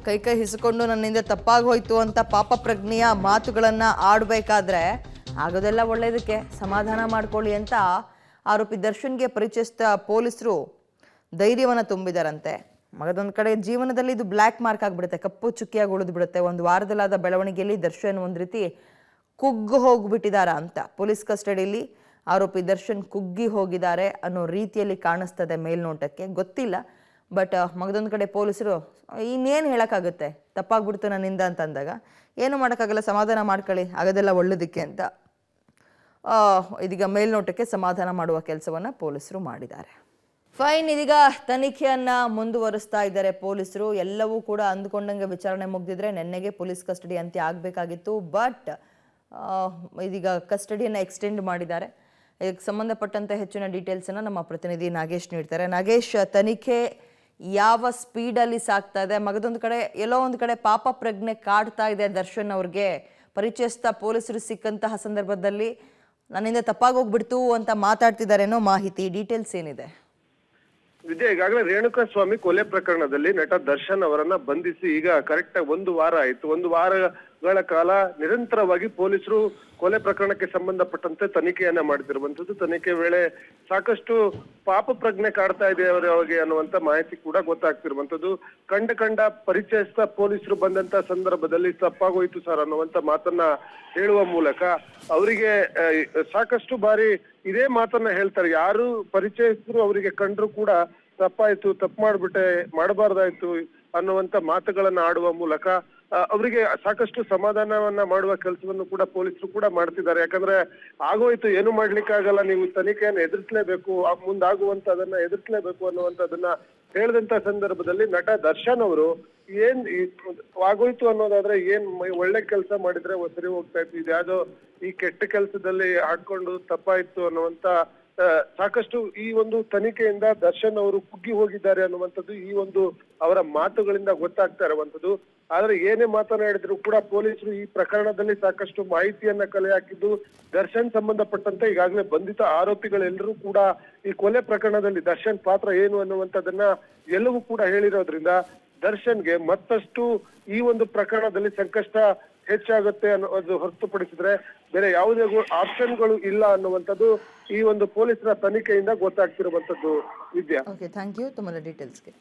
ಕೈ ಹಿಸ್ಕೊಂಡು ನನ್ನಿಂದ ತಪ್ಪಾಗೋಯ್ತು ಅಂತ ಪಾಪ ಪ್ರಜ್ಞೆಯ ಮಾತುಗಳನ್ನು ಆಡಬೇಕಾದ್ರೆ ಆಗೋದೆಲ್ಲ ಒಳ್ಳೆಯದಕ್ಕೆ ಸಮಾಧಾನ ಮಾಡ್ಕೊಳ್ಳಿ ಅಂತ ಆರೋಪಿ ದರ್ಶನ್ಗೆ ಪರಿಚಯಿಸಿದ ಪೊಲೀಸರು ಧೈರ್ಯವನ್ನು ತುಂಬಿದಾರಂತೆ. ಮಗದೊಂದು ಕಡೆ ಜೀವನದಲ್ಲಿ ಇದು ಬ್ಲ್ಯಾಕ್ ಮಾರ್ಕ್ ಆಗಿಬಿಡುತ್ತೆ, ಕಪ್ಪು ಚುಕ್ಕಿಯಾಗಿ ಉಳಿದು ಬಿಡುತ್ತೆ. ಒಂದು ವಾರದಲ್ಲಾದ ಬೆಳವಣಿಗೆಯಲ್ಲಿ ದರ್ಶನ್ ಒಂದು ರೀತಿ ಕುಗ್ಗು ಹೋಗ್ಬಿಟ್ಟಿದಾರ ಅಂತ ಪೊಲೀಸ್ ಕಸ್ಟಡಿಯಲ್ಲಿ ಆರೋಪಿ ದರ್ಶನ್ ಕುಗ್ಗಿ ಹೋಗಿದ್ದಾರೆ ಅನ್ನೋ ರೀತಿಯಲ್ಲಿ ಕಾಣಿಸ್ತದೆ ಮೇಲ್ನೋಟಕ್ಕೆ, ಗೊತ್ತಿಲ್ಲ. ಬಟ್ ಮಗದೊಂದು ಕಡೆ ಪೊಲೀಸರು ಇನ್ನೇನು ಹೇಳೋಕ್ಕಾಗುತ್ತೆ, ತಪ್ಪಾಗ್ಬಿಡ್ತು ನನ್ನಿಂದ ಅಂತ ಅಂದಾಗ ಏನು ಮಾಡೋಕ್ಕಾಗಲ್ಲ, ಸಮಾಧಾನ ಮಾಡ್ಕೊಳ್ಳಿ, ಆಗೋದೆಲ್ಲ ಒಳ್ಳೇದಕ್ಕೆ ಅಂತ ಇದೀಗ ಮೇಲ್ನೋಟಕ್ಕೆ ಸಮಾಧಾನ ಮಾಡುವ ಕೆಲಸವನ್ನು ಪೊಲೀಸರು ಮಾಡಿದ್ದಾರೆ. ಫೈನ್, ಇದೀಗ ತನಿಖೆಯನ್ನು ಮುಂದುವರಿಸ್ತಾ ಇದ್ದಾರೆ ಪೊಲೀಸರು. ಎಲ್ಲವೂ ಕೂಡ ಅಂದುಕೊಂಡಂಗೆ ವಿಚಾರಣೆ ಮುಗಿದಿದ್ರೆ ನೆನ್ನೆಗೆ ಪೊಲೀಸ್ ಕಸ್ಟಡಿ ಅಂತ್ಯ ಆಗಬೇಕಾಗಿತ್ತು. ಬಟ್ ಇದೀಗ ಕಸ್ಟಡಿಯನ್ನು ಎಕ್ಸ್ಟೆಂಡ್ ಮಾಡಿದ್ದಾರೆ. ಇದಕ್ಕೆ ಸಂಬಂಧಪಟ್ಟಂತೆ ಹೆಚ್ಚಿನ ಡೀಟೇಲ್ಸನ್ನು ನಮ್ಮ ಪ್ರತಿನಿಧಿ ನಾಗೇಶ್ ನೀಡ್ತಾರೆ. ನಾಗೇಶ್, ತನಿಖೆ ಯಾವ ಸ್ಪೀಡಲ್ಲಿ ಸಾಗ್ತಾ ಇದೆ? ಮಗದೊಂದು ಕಡೆ ಎಲ್ಲೋ ಒಂದು ಕಡೆ ಪಾಪ ಪ್ರಜ್ಞೆ ಕಾಡ್ತಾ ಇದೆ ದರ್ಶನ್ ಅವ್ರಿಗೆ. ಪರಿಚಯಸ್ಥ ಪೊಲೀಸರು ಸಿಕ್ಕಂತಹ ಸಂದರ್ಭದಲ್ಲಿ ನನ್ನಿಂದ ತಪ್ಪಾಗೋಗ್ಬಿಡ್ತು ಅಂತ ಮಾತಾಡ್ತಿದ್ದಾರೇನೋ ಮಾಹಿತಿ, ಡೀಟೇಲ್ಸ್ ಏನಿದೆ? ವಿದ್ಯಾ, ಈಗಾಗಲೇ ರೇಣುಕಾ ಸ್ವಾಮಿ ಕೊಲೆ ಪ್ರಕರಣದಲ್ಲಿ ನಟ ದರ್ಶನ್ ಅವರನ್ನ ಬಂಧಿಸಿ ಈಗ ಕರೆಕ್ಟ್ ಒಂದು ವಾರ ಆಯ್ತು. ಒಂದು ವಾರಗಳ ಕಾಲ ನಿರಂತರವಾಗಿ ಪೊಲೀಸರು ಕೊಲೆ ಪ್ರಕರಣಕ್ಕೆ ಸಂಬಂಧಪಟ್ಟಂತೆ ತನಿಖೆಯನ್ನ ಮಾಡ್ತಿರುವಂತದ್ದು. ತನಿಖೆ ವೇಳೆ ಸಾಕಷ್ಟು ಪಾಪ ಪ್ರಜ್ಞೆ ಕಾಡ್ತಾ ಇದೆ ಅವರಿಗೆ ಅನ್ನುವಂತ ಮಾಹಿತಿ ಕೂಡ ಗೊತ್ತಾಗ್ತಿರುವಂತದ್ದು. ಕಂಡ ಪರಿಚಯಸ್ಥ ಪೊಲೀಸರು ಬಂದಂತ ಸಂದರ್ಭದಲ್ಲಿ ತಪ್ಪಾಗೋಯ್ತು ಸರ್ ಅನ್ನುವಂತ ಮಾತನ್ನ ಹೇಳುವ ಮೂಲಕ ಅವರಿಗೆ ಸಾಕಷ್ಟು ಬಾರಿ ಇದೇ ಮಾತನ್ನ ಹೇಳ್ತಾರೆ. ಯಾರು ಪರಿಚಯಸ್ಥರು ಅವರಿಗೆ ಕಂಡ್ರು ಕೂಡ ತಪ್ಪಾಯ್ತು, ತಪ್ಪು ಮಾಡ್ಬಿಟ್ಟೆ, ಮಾಡಬಾರ್ದಾಯ್ತು ಅನ್ನುವಂತ ಮಾತುಗಳನ್ನ ಆಡುವ ಮೂಲಕ ಅವರಿಗೆ ಸಾಕಷ್ಟು ಸಮಾಧಾನವನ್ನ ಮಾಡುವ ಕೆಲಸವನ್ನು ಕೂಡ ಪೊಲೀಸರು ಕೂಡ ಮಾಡ್ತಿದ್ದಾರೆ. ಯಾಕಂದ್ರೆ ಆಗೋಯ್ತು, ಏನು ಮಾಡ್ಲಿಕ್ಕಾಗಲ್ಲ, ನೀವು ತನಿಖೆಯನ್ನು ಎದುರಿಸಲೇಬೇಕು, ಮುಂದಾಗುವಂತ ಅದನ್ನ ಎದುರಿಸಲೇಬೇಕು ಅನ್ನುವಂಥದ್ದನ್ನ ಹೇಳಿದಂತ ಸಂದರ್ಭದಲ್ಲಿ ನಟ ದರ್ಶನ್ ಅವರು ಏನ್ ಆಗೋಯ್ತು ಅನ್ನೋದಾದ್ರೆ ಏನ್ ಒಳ್ಳೆ ಕೆಲಸ ಮಾಡಿದ್ರೆ ಸರಿ ಹೋಗ್ತಾ ಇತ್ತು, ಇದ್ಯಾವುದೋ ಈ ಕೆಟ್ಟ ಕೆಲಸದಲ್ಲಿ ಆಡ್ಕೊಂಡು ತಪ್ಪಾಯ್ತು ಅನ್ನುವಂತ ಸಾಕಷ್ಟು ಈ ಒಂದು ತನಿಖೆಯಿಂದ ದರ್ಶನ್ ಅವರು ಕುಗ್ಗಿ ಹೋಗಿದ್ದಾರೆ ಅನ್ನುವಂಥದ್ದು ಈ ಒಂದು ಅವರ ಮಾತುಗಳಿಂದ ಗೊತ್ತಾಗ್ತಾ ಇರುವಂತದ್ದು. ಆದ್ರೆ ಏನೇ ಮಾತನಾಡಿದ್ರು ಕೂಡ ಪೊಲೀಸರು ಈ ಪ್ರಕರಣದಲ್ಲಿ ಸಾಕಷ್ಟು ಮಾಹಿತಿಯನ್ನ ಕಲೆ ಹಾಕಿದ್ದು, ದರ್ಶನ್ ಸಂಬಂಧಪಟ್ಟಂತೆ ಈಗಾಗಲೇ ಬಂಧಿತ ಆರೋಪಿಗಳೆಲ್ಲರೂ ಕೂಡ ಈ ಕೊಲೆ ಪ್ರಕರಣದಲ್ಲಿ ದರ್ಶನ್ ಪಾತ್ರ ಏನು ಅನ್ನುವಂಥದ್ದನ್ನ ಎಲ್ಲವೂ ಕೂಡ ಹೇಳಿರೋದ್ರಿಂದ ದರ್ಶನ್ಗೆ ಮತ್ತಷ್ಟು ಈ ಒಂದು ಪ್ರಕರಣದಲ್ಲಿ ಸಂಕಷ್ಟ ಹೆಚ್ಚಾಗುತ್ತೆ ಅನ್ನೋದು ಹೊರತುಪಡಿಸಿದ್ರೆ ಬೇರೆ ಯಾವುದೇ ಆಪ್ಷನ್ಗಳು ಇಲ್ಲ ಅನ್ನುವಂಥದ್ದು ಈ ಒಂದು ಪೊಲೀಸರ ತನಿಖೆಯಿಂದ ಗೊತ್ತಾಗ್ತಿರುವಂತದ್ದು. ವಿದ್ಯಾ, ಓಕೆ, ಥ್ಯಾಂಕ್ ಯು ತಮ್ಮ ಡೀಟೇಲ್ಸ್ಗೆ.